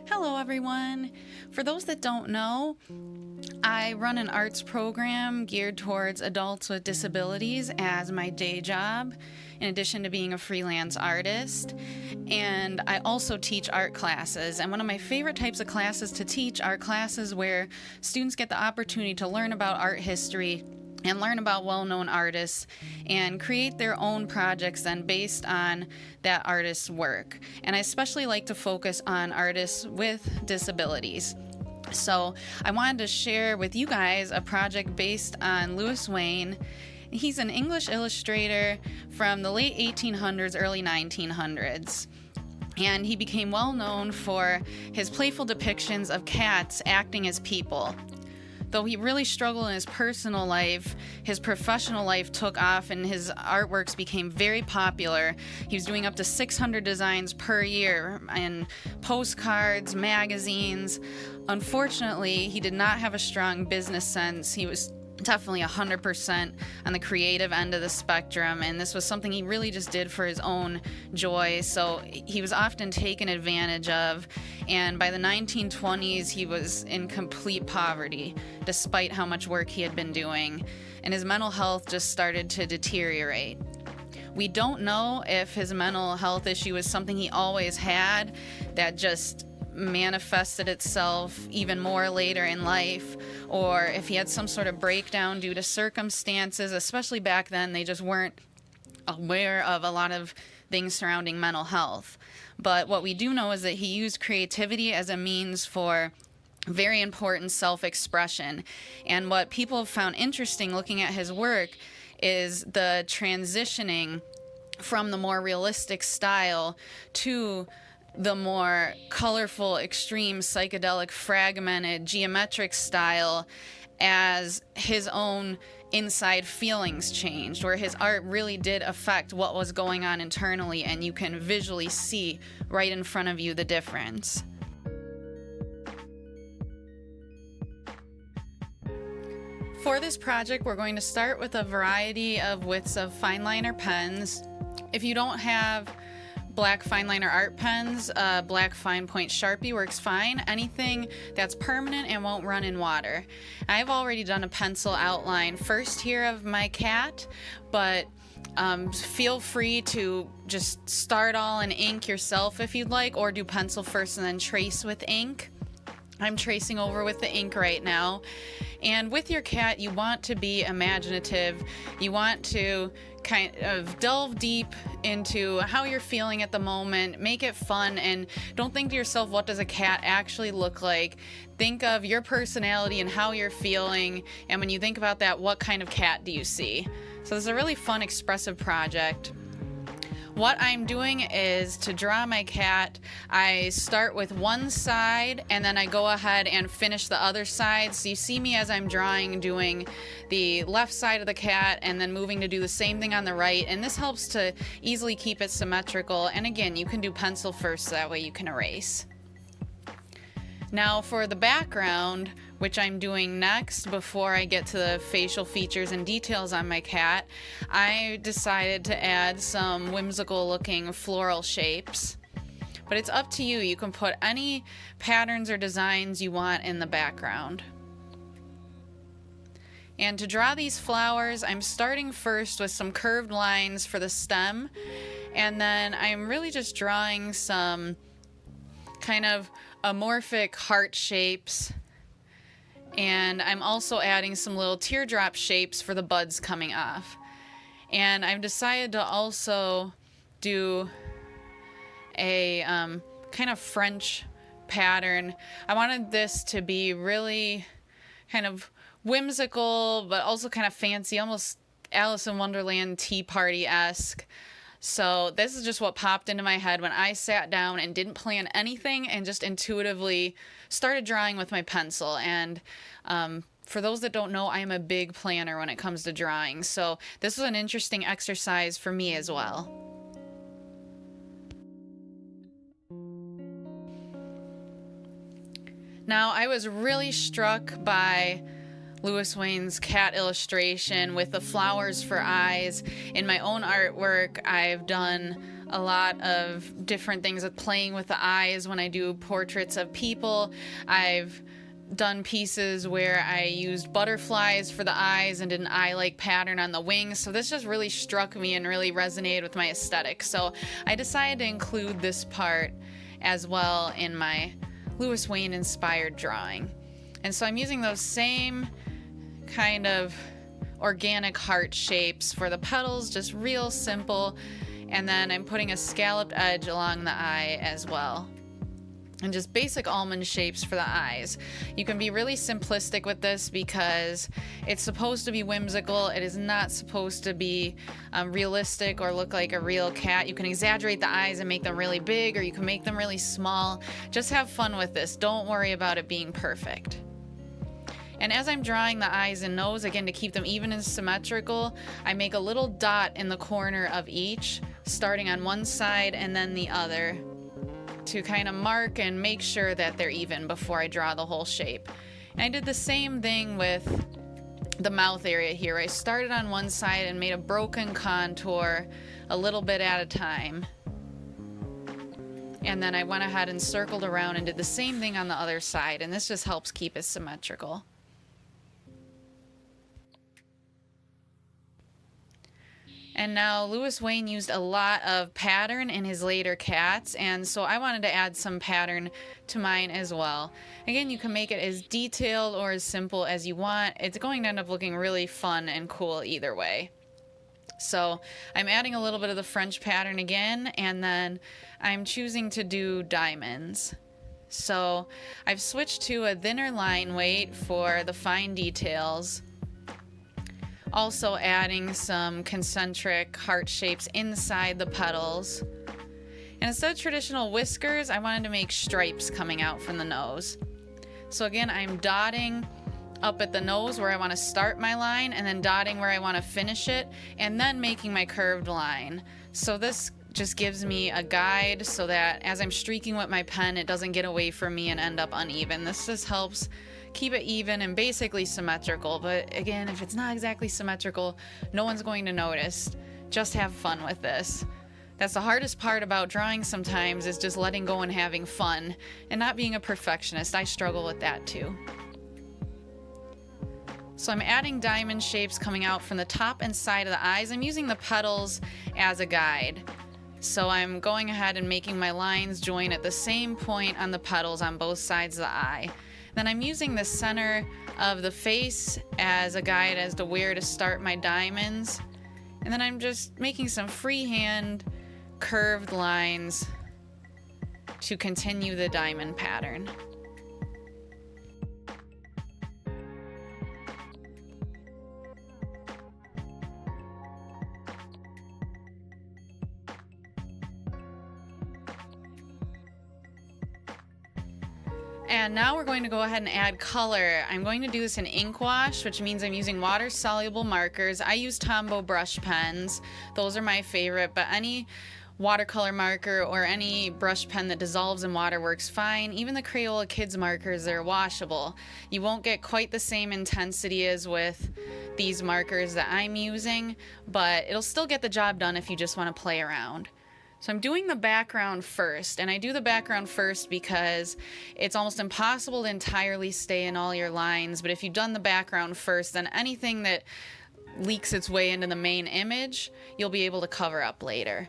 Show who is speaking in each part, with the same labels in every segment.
Speaker 1: Hello everyone! For those that don't know, I run an arts program geared towards adults with disabilities as my day job, in addition to being a freelance artist. And I also teach art classes. And one of my favorite types of classes to teach are classes where students get the opportunity to learn about art history and learn about well-known artists and create their own projects then based on that artist's work. And I especially like to focus on artists with disabilities. So I wanted to share with you guys a project based on Louis Wain. He's an English illustrator from the late 1800s, early 1900s. And he became well known for his playful depictions of cats acting as people. Though he really struggled in his personal life, his professional life took off and his artworks became very popular. He was doing up to 600 designs per year in postcards, magazines. Unfortunately, he did not have a strong business sense. He was definitely 100% on the creative end of the spectrum, and this was something he really just did for his own joy, so he was often taken advantage of, and by the 1920s he was in complete poverty despite how much work he had been doing, and his mental health just started to deteriorate. We don't know if his mental health issue was something he always had that just manifested itself even more later in life, or if he had some sort of breakdown due to circumstances. Especially back then, they just weren't aware of a lot of things surrounding mental health. But what we do know is that he used creativity as a means for very important self-expression. And what people have found interesting looking at his work is the transitioning from the more realistic style to the more colorful, extreme, psychedelic, fragmented, geometric style as his own inside feelings changed, where his art really did affect what was going on internally, and you can visually see right in front of you the difference. For this project, we're going to start with a variety of widths of fine liner pens. If you don't have black fine liner art pens, black fine point Sharpie works fine. Anything that's permanent and won't run in water. I've already done a pencil outline first here of my cat, but feel free to just start all in ink yourself if you'd like, or do pencil first and then trace with ink. I'm tracing over with the ink right now. And with your cat, you want to be imaginative. You want to kind of delve deep into how you're feeling at the moment, make it fun, and don't think to yourself, what does a cat actually look like? Think of your personality and how you're feeling, and when you think about that, what kind of cat do you see? So this is a really fun, expressive project. What I'm doing is, to draw my cat, I start with one side and then I go ahead and finish the other side. So you see me as I'm drawing, doing the left side of the cat and then moving to do the same thing on the right. And this helps to easily keep it symmetrical. And again, you can do pencil first, so that way you can erase. Now for the background, which I'm doing next before I get to the facial features and details on my cat, I decided to add some whimsical looking floral shapes. But it's up to you. You can put any patterns or designs you want in the background. And to draw these flowers, I'm starting first with some curved lines for the stem, and then I'm really just drawing some kind of amorphic heart shapes, and I'm also adding some little teardrop shapes for the buds coming off. And I've decided to also do a kind of French pattern. I wanted this to be really kind of whimsical, but also kind of fancy, almost Alice in Wonderland tea party-esque. So this is just what popped into my head when I sat down and didn't plan anything and just intuitively started drawing with my pencil. And for those that don't know, I am a big planner when it comes to drawing. So this was an interesting exercise for me as well. Now, I was really struck by Louis Wain's cat illustration with the flowers for eyes. In my own artwork, I've done a lot of different things with playing with the eyes when I do portraits of people. I've done pieces where I used butterflies for the eyes and did an eye-like pattern on the wings. So this just really struck me and really resonated with my aesthetic. So I decided to include this part as well in my Louis Wain inspired drawing. And so I'm using those same kind of organic heart shapes for the petals, just real simple. And then I'm putting a scalloped edge along the eye as well. And just basic almond shapes for the eyes. You can be really simplistic with this because it's supposed to be whimsical. It is not supposed to be realistic or look like a real cat. You can exaggerate the eyes and make them really big, or you can make them really small. Just have fun with this. Don't worry about it being perfect. And as I'm drawing the eyes and nose, again, to keep them even and symmetrical, I make a little dot in the corner of each, starting on one side and then the other, to kind of mark and make sure that they're even before I draw the whole shape. And I did the same thing with the mouth area here. I started on one side and made a broken contour a little bit at a time. And then I went ahead and circled around and did the same thing on the other side, and this just helps keep it symmetrical. And now Louis Wain used a lot of pattern in his later cats, and so I wanted to add some pattern to mine as well. Again, you can make it as detailed or as simple as you want. It's going to end up looking really fun and cool either way. So I'm adding a little bit of the French pattern again, and then I'm choosing to do diamonds. So I've switched to a thinner line weight for the fine details. Also adding some concentric heart shapes inside the petals. And instead of traditional whiskers, I wanted to make stripes coming out from the nose. So again, I'm dotting up at the nose where I want to start my line, and then dotting where I want to finish it, and then making my curved line. So this just gives me a guide so that as I'm streaking with my pen, it doesn't get away from me and end up uneven. This just helps keep it even and basically symmetrical. But again, if it's not exactly symmetrical, no one's going to notice. Just have fun with this. That's the hardest part about drawing sometimes, is just letting go and having fun and not being a perfectionist. I struggle with that too. So I'm adding diamond shapes coming out from the top and side of the eyes. I'm using the petals as a guide. So I'm going ahead and making my lines join at the same point on the petals on both sides of the eye. Then I'm using the center of the face as a guide as to where to start my diamonds. And then I'm just making some freehand curved lines to continue the diamond pattern. And now we're going to go ahead and add color. I'm going to do this in ink wash, which means I'm using water-soluble markers. I use Tombow brush pens. Those are my favorite, but any watercolor marker or any brush pen that dissolves in water works fine. Even the Crayola Kids markers, they're washable. You won't get quite the same intensity as with these markers that I'm using, but it'll still get the job done if you just want to play around. So I'm doing the background first, and I do the background first because it's almost impossible to entirely stay in all your lines, but if you've done the background first, then anything that leaks its way into the main image, you'll be able to cover up later.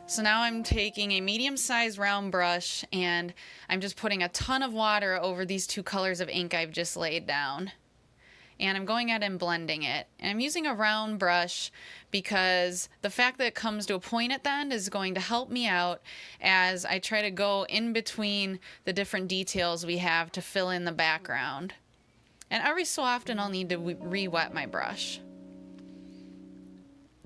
Speaker 1: So now I'm taking a medium-sized round brush, and I'm just putting a ton of water over these two colors of ink I've just laid down. And I'm going ahead and blending it. And I'm using a round brush because the fact that it comes to a point at the end is going to help me out as I try to go in between the different details we have to fill in the background. And every so often I'll need to re-wet my brush.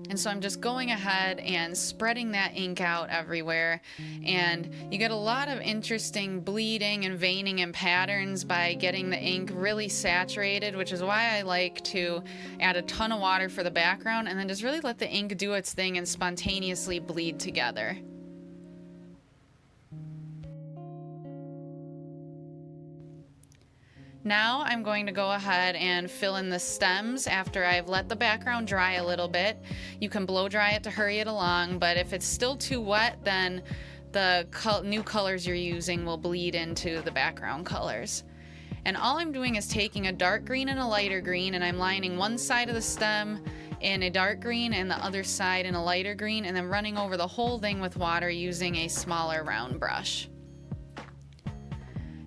Speaker 1: And so I'm just going ahead and spreading that ink out everywhere, and you get a lot of interesting bleeding and veining and patterns by getting the ink really saturated, which is why I like to add a ton of water for the background and then just really let the ink do its thing and spontaneously bleed together. Now I'm going to go ahead and fill in the stems after I've let the background dry a little bit. You can blow dry it to hurry it along, but if it's still too wet, then the new colors you're using will bleed into the background colors. And all I'm doing is taking a dark green and a lighter green, and I'm lining one side of the stem in a dark green and the other side in a lighter green, and then running over the whole thing with water using a smaller round brush.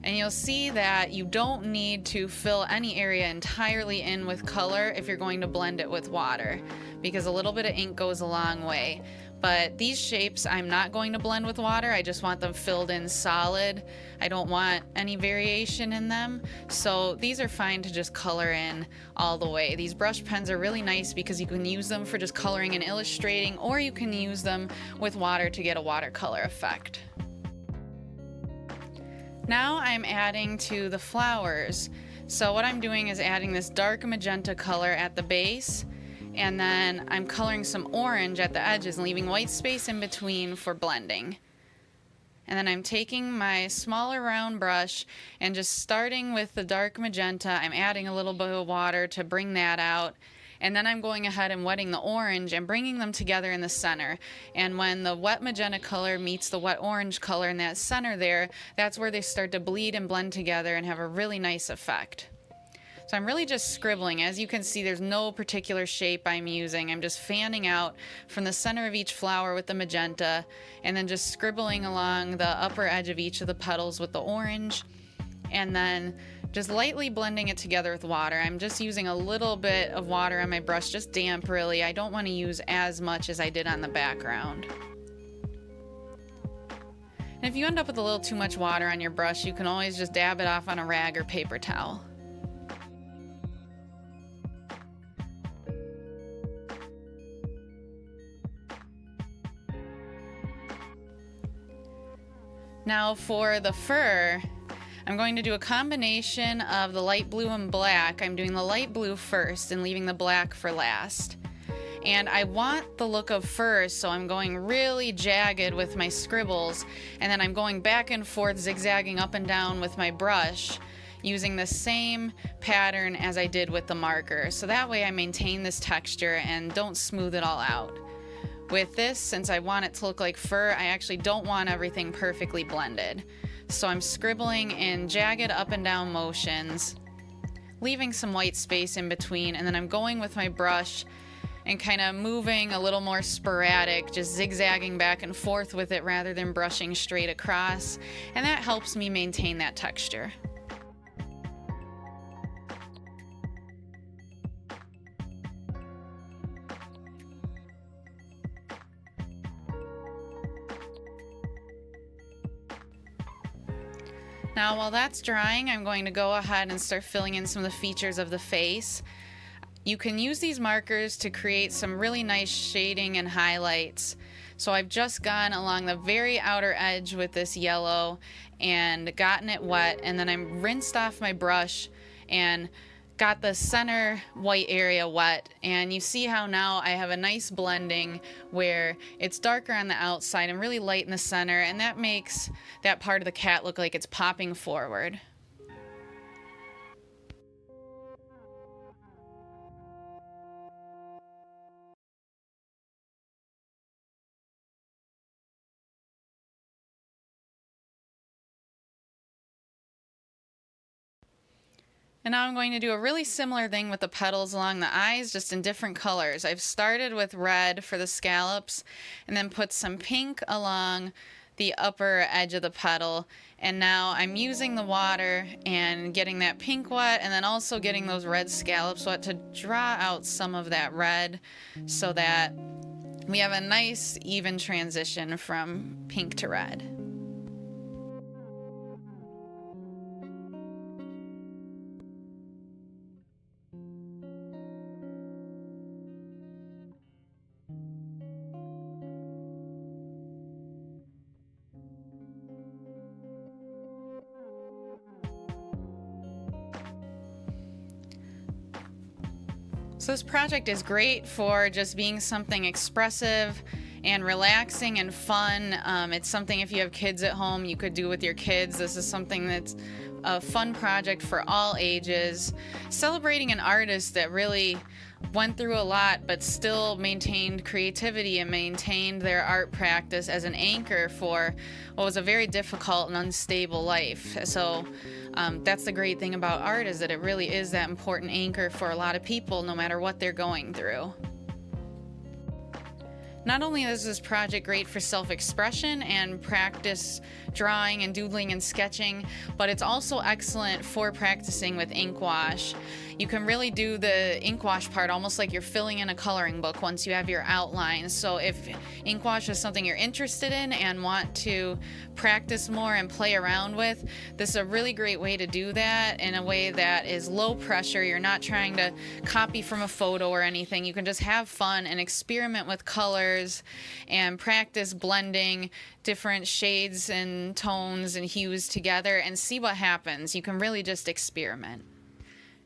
Speaker 1: And you'll see that you don't need to fill any area entirely in with color if you're going to blend it with water, because a little bit of ink goes a long way. But these shapes I'm not going to blend with water. I just want them filled in solid. I don't want any variation in them. So these are fine to just color in all the way. These brush pens are really nice because you can use them for just coloring and illustrating, or you can use them with water to get a watercolor effect. Now I'm adding to the flowers. So what I'm doing is adding this dark magenta color at the base, and then I'm coloring some orange at the edges and leaving white space in between for blending. And then I'm taking my smaller round brush and just starting with the dark magenta, I'm adding a little bit of water to bring that out. And then I'm going ahead and wetting the orange and bringing them together in the center. And when the wet magenta color meets the wet orange color in that center there, that's where they start to bleed and blend together and have a really nice effect. So I'm really just scribbling. As you can see, there's no particular shape I'm using. I'm just fanning out from the center of each flower with the magenta, and then just scribbling along the upper edge of each of the petals with the orange, and then just lightly blending it together with water. I'm just using a little bit of water on my brush, just damp really. I don't want to use as much as I did on the background. And if you end up with a little too much water on your brush, you can always just dab it off on a rag or paper towel. Now for the fur, I'm going to do a combination of the light blue and black. I'm doing the light blue first and leaving the black for last. And I want the look of fur, so I'm going really jagged with my scribbles, and then I'm going back and forth, zigzagging up and down with my brush, using the same pattern as I did with the marker. So that way I maintain this texture and don't smooth it all out. With this, since I want it to look like fur, I actually don't want everything perfectly blended. So I'm scribbling in jagged up and down motions, leaving some white space in between, and then I'm going with my brush and kind of moving a little more sporadic, just zigzagging back and forth with it rather than brushing straight across, and that helps me maintain that texture. Now while that's drying, I'm going to go ahead and start filling in some of the features of the face. You can use these markers to create some really nice shading and highlights. So I've just gone along the very outer edge with this yellow and gotten it wet, and then I rinsed off my brush and got the center white area wet, and you see how now I have a nice blending where it's darker on the outside and really light in the center, and that makes that part of the cat look like it's popping forward. And now I'm going to do a really similar thing with the petals along the eyes, just in different colors. I've started with red for the scallops and then put some pink along the upper edge of the petal. And now I'm using the water and getting that pink wet, and then also getting those red scallops wet to draw out some of that red so that we have a nice even transition from pink to red. So this project is great for just being something expressive and relaxing and fun. It's something, if you have kids at home, you could do with your kids. This is something that's a fun project for all ages. Celebrating an artist that really went through a lot but still maintained creativity and maintained their art practice as an anchor for what was a very difficult and unstable life. So that's the great thing about art, is that it really is that important anchor for a lot of people, no matter what they're going through. Not only is this project great for self-expression and practice drawing and doodling and sketching, but it's also excellent for practicing with ink wash. You can really do the ink wash part almost like you're filling in a coloring book once you have your outlines. So if ink wash is something you're interested in and want to practice more and play around with, this is a really great way to do that in a way that is low pressure. You're not trying to copy from a photo or anything. You can just have fun and experiment with colors and practice blending different shades and tones and hues together and see what happens. You can really just experiment.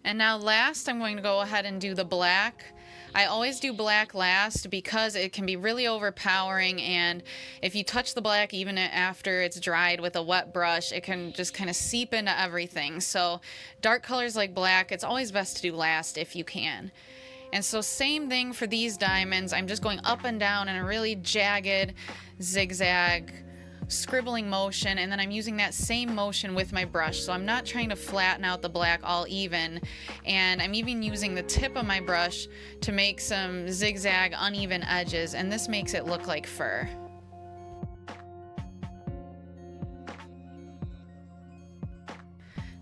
Speaker 1: And now last, I'm going to go ahead and do the black. I always do black last because it can be really overpowering, and if you touch the black even after it's dried with a wet brush, it can just kind of seep into everything. So dark colors like black, it's always best to do last if you can. And so same thing for these diamonds. I'm just going up and down in a really jagged zigzag scribbling motion, and then I'm using that same motion with my brush. So I'm not trying to flatten out the black all even, and I'm even using the tip of my brush to make some zigzag uneven edges, and this makes it look like fur.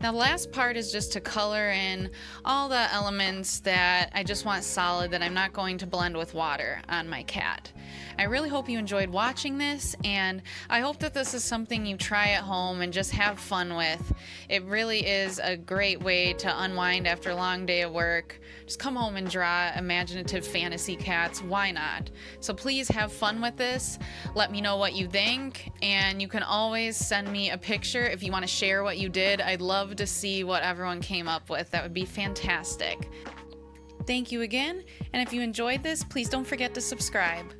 Speaker 1: Now the last part is just to color in all the elements that I just want solid, that I'm not going to blend with water on my cat. I really hope you enjoyed watching this, and I hope that this is something you try at home and just have fun with. It really is a great way to unwind after a long day of work. Just come home and draw imaginative fantasy cats. Why not? So please have fun with this. Let me know what you think, and you can always send me a picture if you want to share what you did. I'd love to see what everyone came up with. That would be fantastic. Thank you again, and if you enjoyed this, please don't forget to subscribe.